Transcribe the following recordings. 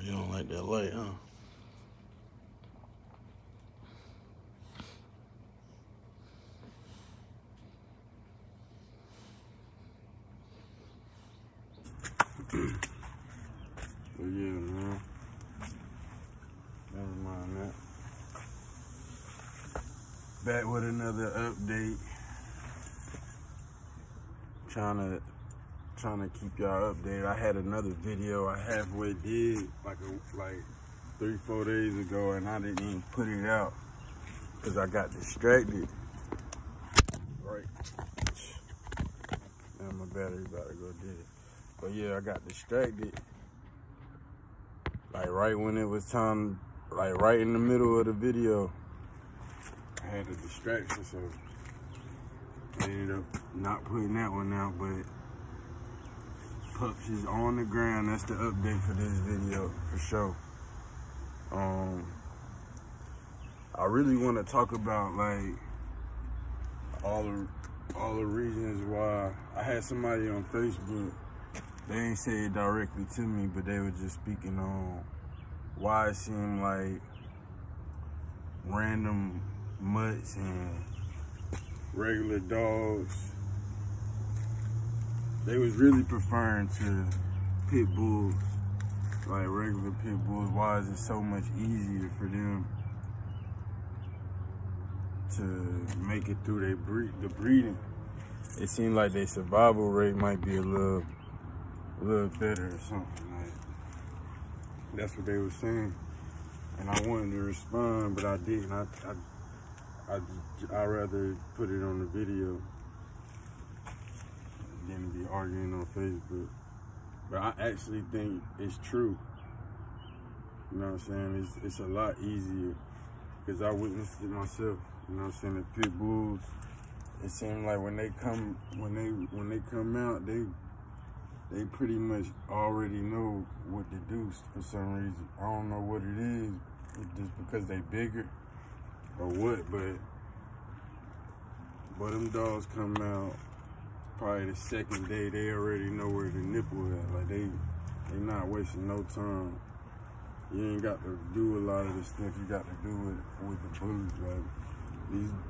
You don't like that light, huh? But yeah, man. Never mind that. Back with another update. Trying to keep y'all updated. I had another video I halfway did like 3-4 days ago, and I didn't even put it out because I got distracted. Right. Now my battery about to go dead. But yeah, I got distracted. Like right when it was time, like right in the middle of the video, I had a distraction, so I ended up not putting that one out, but Pups is on the ground. That's the update for this video, for sure. I really want to talk about like all the reasons why. I had somebody on Facebook. They ain't say it directly to me, but they were just speaking on why it seemed like random mutts and regular dogs, they was really preferring to pit bulls, like regular pit bulls. Why is it so much easier for them to make it through the breeding? It seemed like their survival rate might be a little better or something. Like, that's what they were saying, and I wanted to respond, but I didn't. I'd rather put it on the video than be arguing on Facebook. But I actually think it's true. You know what I'm saying? It's a lot easier because I witnessed it myself. You know what I'm saying? The pit bulls, it seems like when they come out, they pretty much already know what to do for some reason. I don't know what it is, just because they bigger or what, but them dogs come out probably the second day, they already know where the nipple at. Like they not wasting no time. You ain't got to do a lot of the stuff you got to do with the bullies. Like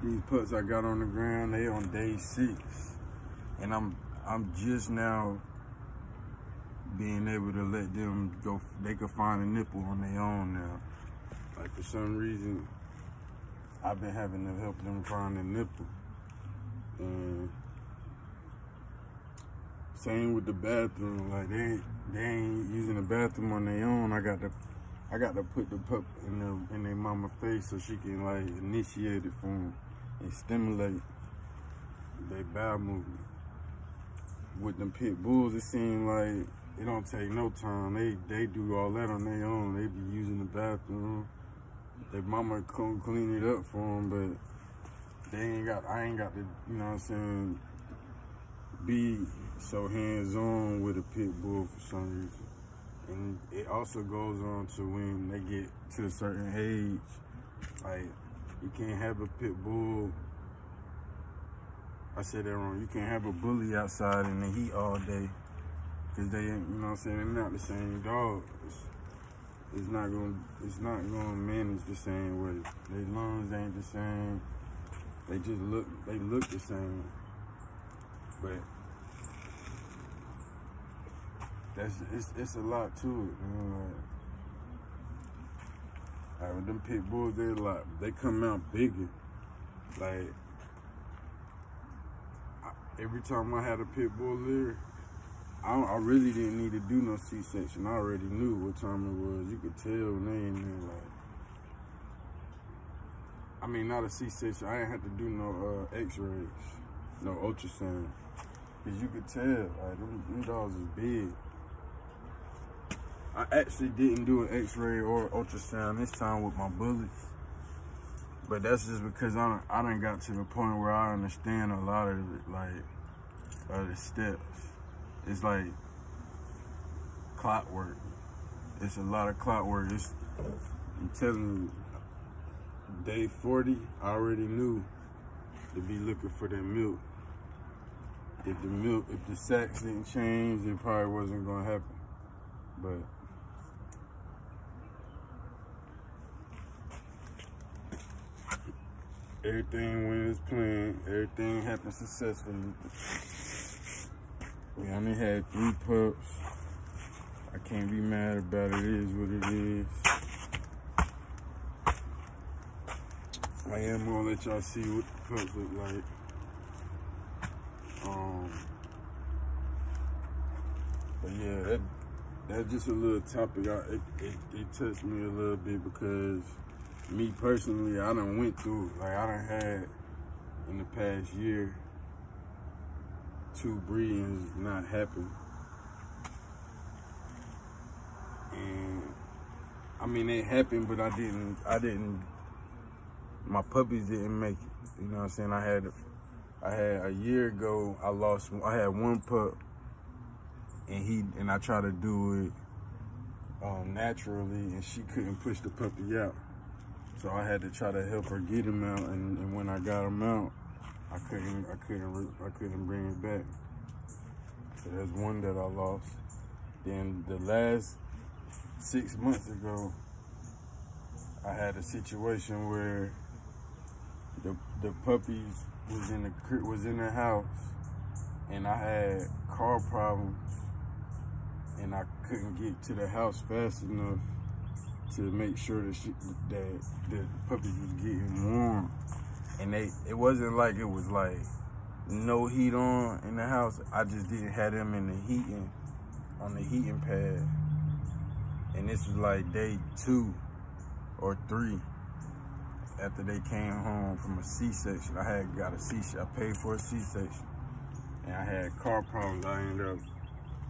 these pups I got on the ground, they on day 6, and I'm just now being able to let them go. They could find a nipple on their own now. Like for some reason, I've been having to help them find a nipple. And same with the bathroom. Like they ain't using the bathroom on their own. I got to put the pup in their mama face so she can like initiate it for them and stimulate their bowel movement. With them pit bulls, it seems like it don't take no time. They do all that on their own. They be using the bathroom. Their mama come clean it up for them, but I ain't got to, you know what I'm saying, be so hands-on with a pit bull for some reason. And it also goes on to when they get to a certain age. Like, you can't have a pit bull. I said that wrong. You can't have a bully outside in the heat all day, because they, you know what I'm saying, they're not the same dog. It's not gonna manage the same way. Their lungs ain't the same. They look the same. But it's a lot to it, man. Like with them pit bulls, they come out bigger. Like every time I had a pit bull there, I really didn't need to do no C-section. I already knew what time it was. You could tell when they in there, like, I mean, not a C-section. I didn't have to do no X-rays, no ultrasound, because you could tell, like, them dogs is big. I actually didn't do an X-ray or ultrasound this time with my bullies, but that's just because I done got to the point where I understand a lot of it, like, the steps. It's like clockwork. It's a lot of clockwork. I'm telling you, day 40, I already knew to be looking for that milk. If the sacks didn't change, it probably wasn't gonna happen. But everything went as planned. Everything happened successfully. We only had 3 pups. I can't be mad about it. It is what it is. I am gonna let y'all see what the pups look like. But yeah, that's just a little topic. It touched me a little bit because me personally, I done went through it. Like I done had in the past year 2 breedings not happen. And I mean they happened, but I didn't my puppies didn't make it. You know what I'm saying? I had a year ago, I had 1 pup, and I tried to do it naturally, and she couldn't push the puppy out. So I had to try to help her get him out, and when I got him out, I couldn't bring it back. So there's 1 that I lost. Then the last 6 months ago, I had a situation where the puppies was in the house, and I had car problems, and I couldn't get to the house fast enough to make sure that the puppies was getting warm. And it wasn't like it was like no heat on in the house. I just didn't have them in the on the heating pad. And this was like day 2 or 3 after they came home from a C-section. I had got a C-section. I paid for a C-section, and I had car problems. I ended up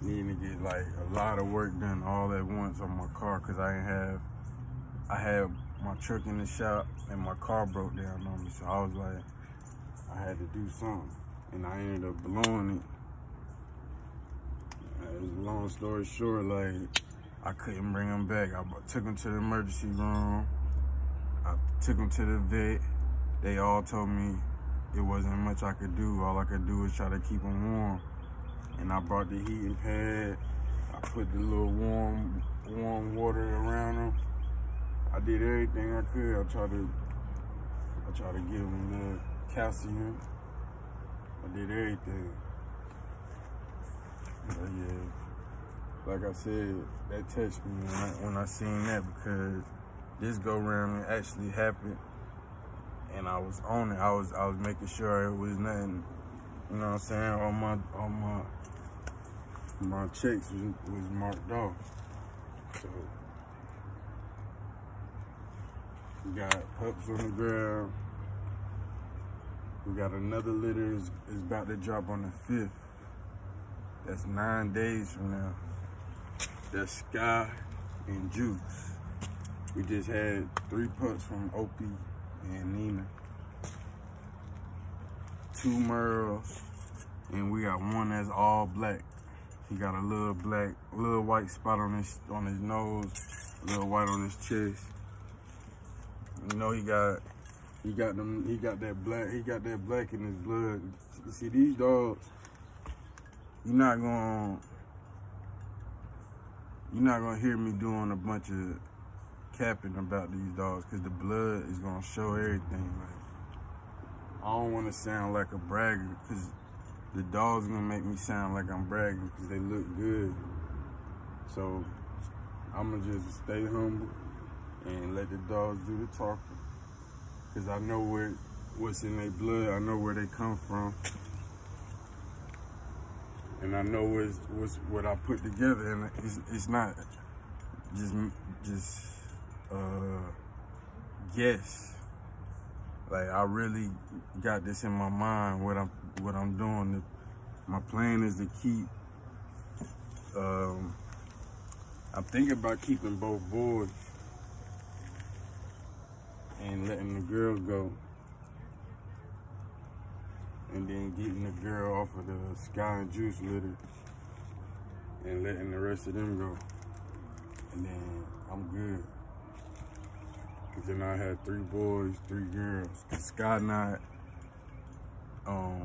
needing to get like a lot of work done all at once on my car because I had my truck in the shop and my car broke down on me. So I was like, I had to do something, and I ended up blowing it. Long story short, like I couldn't bring them back. I took them to the emergency room. I took them to the vet. They all told me it wasn't much I could do. All I could do was try to keep them warm. And I brought the heating pad. I put the little warm water around them. I did everything I could. I tried to give them the calcium. I did everything. But yeah, like I said, that touched me when I seen that, because this go round actually happened, and I was on it. I was making sure it was nothing. You know what I'm saying? All my checks was marked off. So we got pups on the ground. We got another litter is about to drop on the 5th. That's 9 days from now. That's Sky and Juice. We just had 3 pups from Opie and Nina, 2 Merles, and we got 1 that's all black. He got a little white spot on his nose, a little white on his chest. You know he got that black in his blood. You see, these dogs, you're not gonna hear me doing a bunch of capping about these dogs, because the blood is gonna show everything. Like, I don't want to sound like a bragger, because the dogs gonna make me sound like I'm bragging because they look good. So I'm gonna just stay humble and let the dogs do the talking, because I know what's in their blood. I know where they come from, and I know what I put together. And it's not just guess. Like, I really got this in my mind, what I'm doing. My plan is to keep, I'm thinking about keeping both boys and letting the girl go, and then getting the girl off of the Sky and Juice litter and letting the rest of them go. And then I'm good. Cause then I had 3 boys, 3 girls. Cause Sky not, I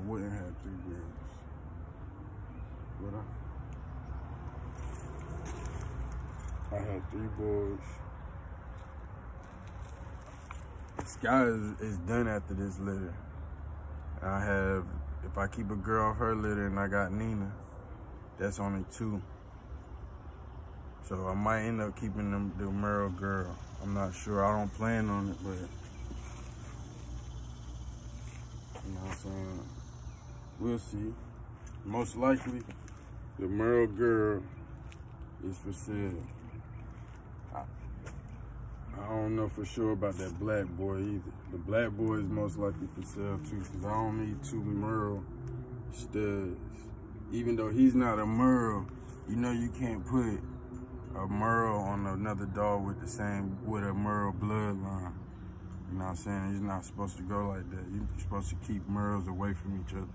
wouldn't have 3 girls, would I? I had 3 boys. Sky is done after this litter. I have, if I keep a girl off her litter and I got Nina, that's only 2. So I might end up keeping the Merle girl. I'm not sure. I don't plan on it, but you know what I'm saying? We'll see. Most likely, the Merle girl is for sale. I don't know for sure about that black boy either. The black boy is most likely for sale too, because I don't need 2 Merle studs. Even though he's not a Merle, you know you can't put a Merle on another dog with a Merle bloodline. You know what I'm saying? He's not supposed to go like that. You're supposed to keep Merles away from each other.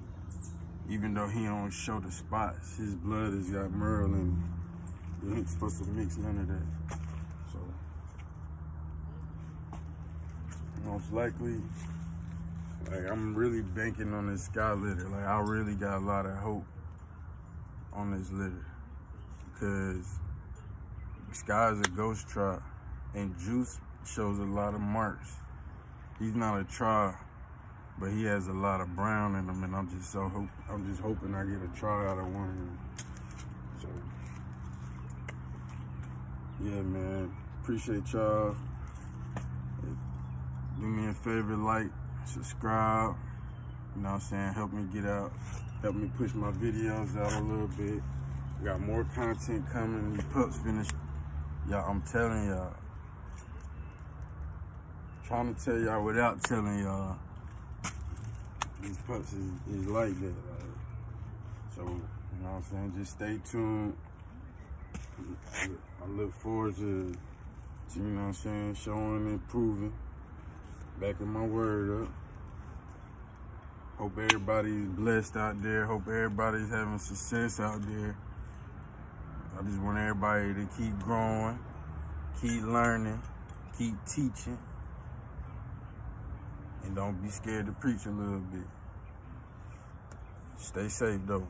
Even though he don't show the spots, his blood has got Merle in it. You ain't supposed to mix none of that. So, most likely, like, I'm really banking on this Sky litter. Like, I really got a lot of hope on this litter, because Sky is a ghost trot, and Juice shows a lot of marks. He's not a try, but he has a lot of brown in him, and I'm just hoping I get a try out of one of them. So, yeah, man, appreciate y'all. Do me a favor, like, subscribe, you know what I'm saying? Help me get out, help me push my videos out a little bit. Got more content coming. These pups finished. Y'all, I'm telling y'all. Trying to tell y'all without telling y'all. These pups is like that. Like. So, you know what I'm saying? Just stay tuned. I look forward to, you know what I'm saying, showing and proving. Backing my word up. Hope everybody's blessed out there. Hope everybody's having success out there. I just want everybody to keep growing, keep learning, keep teaching, and don't be scared to preach a little bit. Stay safe though.